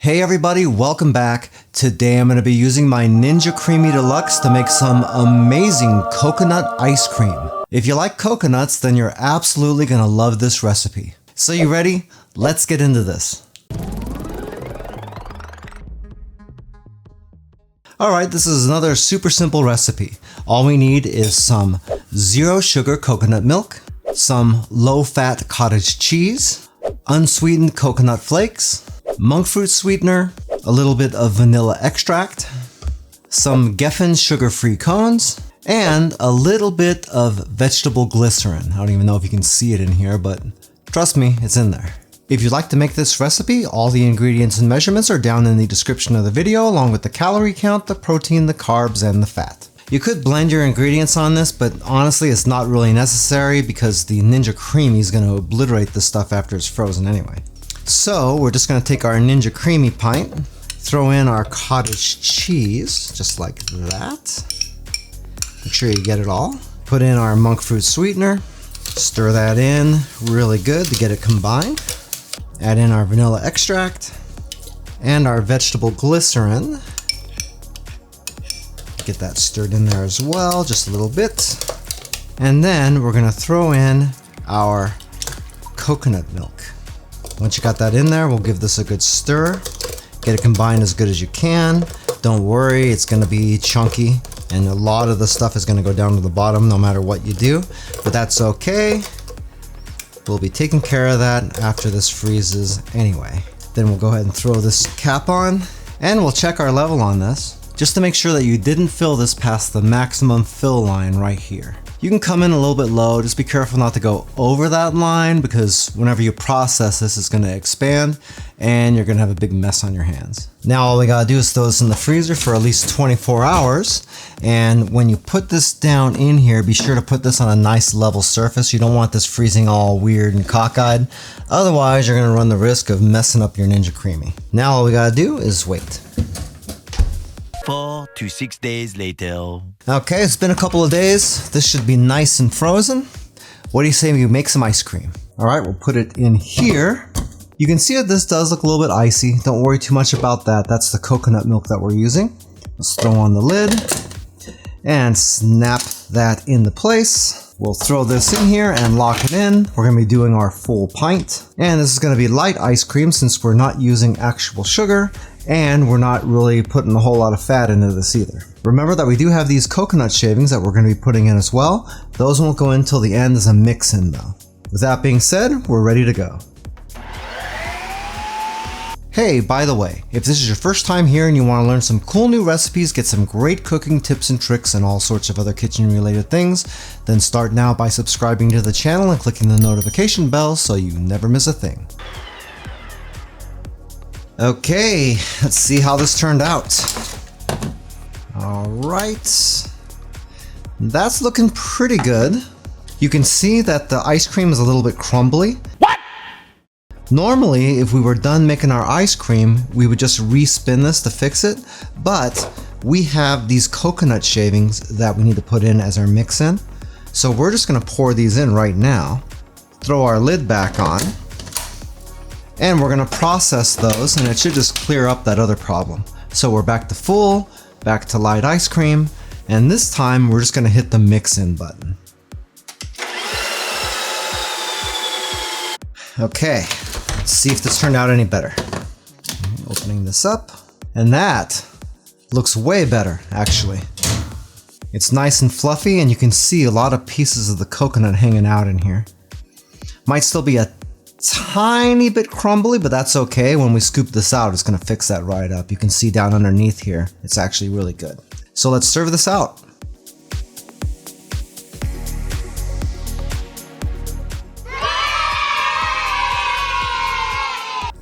Hey everybody, welcome back. Today I'm going to be using my Ninja Creami Deluxe to make some amazing coconut ice cream. If you like coconuts, then you're absolutely going to love this recipe. So you ready? Let's get into this. Alright, this is another super simple recipe. All we need is some zero sugar coconut milk, some low-fat cottage cheese, unsweetened coconut flakes, monk fruit sweetener, a little bit of vanilla extract, some Geffen sugar-free cones, and a little bit of vegetable glycerin. I don't even know if you can see it in here, but trust me, it's in there. If you'd like to make this recipe, all the ingredients and measurements are down in the description of the video, along with the calorie count, the protein, the carbs, and the fat. You could blend your ingredients on this, but honestly it's not really necessary because the Ninja Creami is going to obliterate this stuff after it's frozen anyway. So we're just going to take our Ninja Creami pint, throw in our cottage cheese, just like that. Make sure you get it all. Put in our monk fruit sweetener, stir that in really good to get it combined. Add in our vanilla extract and our vegetable glycerin. Get that stirred in there as well, just a little bit. And then we're going to throw in our coconut milk. Once you got that in there, we'll give this a good stir. Get it combined as good as you can. Don't worry, it's going to be chunky and a lot of the stuff is going to go down to the bottom no matter what you do, but that's okay. We'll be taking care of that after this freezes anyway. Then we'll go ahead and throw this cap on and we'll check our level on this just to make sure that you didn't fill this past the maximum fill line right here. You can come in a little bit low, just be careful not to go over that line because whenever you process this, it's going to expand and you're going to have a big mess on your hands. Now all we got to do is throw this in the freezer for at least 24 hours. And when you put this down in here, be sure to put this on a nice level surface. You don't want this freezing all weird and cockeyed. Otherwise, you're going to run the risk of messing up your Ninja Creami. Now all we got to do is wait. 4 to 6 days later. Okay, it's been a couple of days. This should be nice and frozen. What do you say we make some ice cream? All right, we'll put it in here. You can see that this does look a little bit icy. Don't worry too much about that. That's the coconut milk that we're using. Let's throw on the lid and snap that into place. We'll throw this in here and lock it in. We're going to be doing our full pint. And this is going to be light ice cream since we're not using actual sugar and we're not really putting a whole lot of fat into this either. Remember that we do have these coconut shavings that we're going to be putting in as well. Those won't go in until the end as a mix-in though. With that being said, we're ready to go. Hey, by the way, if this is your first time here and you want to learn some cool new recipes, get some great cooking tips and tricks and all sorts of other kitchen related things, then start now by subscribing to the channel and clicking the notification bell so you never miss a thing. Okay, let's see how this turned out. Alright, that's looking pretty good. You can see that the ice cream is a little bit crumbly. What? Normally, if we were done making our ice cream, we would just respin this to fix it, but we have these coconut shavings that we need to put in as our mix-in. So we're just going to pour these in right now, throw our lid back on, and we're going to process those and it should just clear up that other problem. So we're back to full, back to light ice cream, and this time we're just going to hit the mix-in button. Okay, let's see if this turned out any better. Opening this up, and that looks way better actually. It's nice and fluffy and you can see a lot of pieces of the coconut hanging out in here. Might still be a tiny bit crumbly, but that's okay. When we scoop this out, it's going to fix that right up. You can see down underneath here, it's actually really good. So let's serve this out.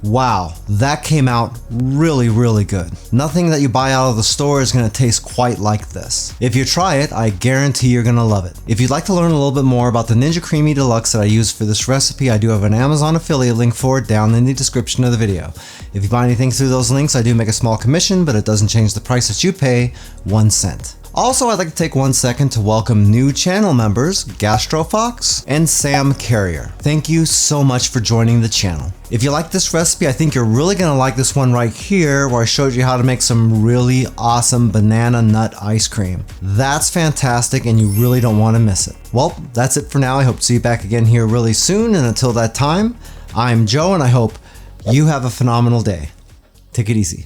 Wow, that came out really, really good. Nothing that you buy out of the store is going to taste quite like this. If you try it, I guarantee you're going to love it. If you'd like to learn a little bit more about the Ninja Creami Deluxe that I use for this recipe, I do have an Amazon affiliate link for it down in the description of the video. If you buy anything through those links, I do make a small commission, but it doesn't change the price that you pay 1 cent. Also, I'd like to take 1 second to welcome new channel members, GastroFox and Sam Carrier. Thank you so much for joining the channel. If you like this recipe, I think you're really gonna like this one right here where I showed you how to make some really awesome banana nut ice cream. That's fantastic and you really don't wanna miss it. Well, that's it for now. I hope to see you back again here really soon, and until that time, I'm Joe and I hope you have a phenomenal day. Take it easy.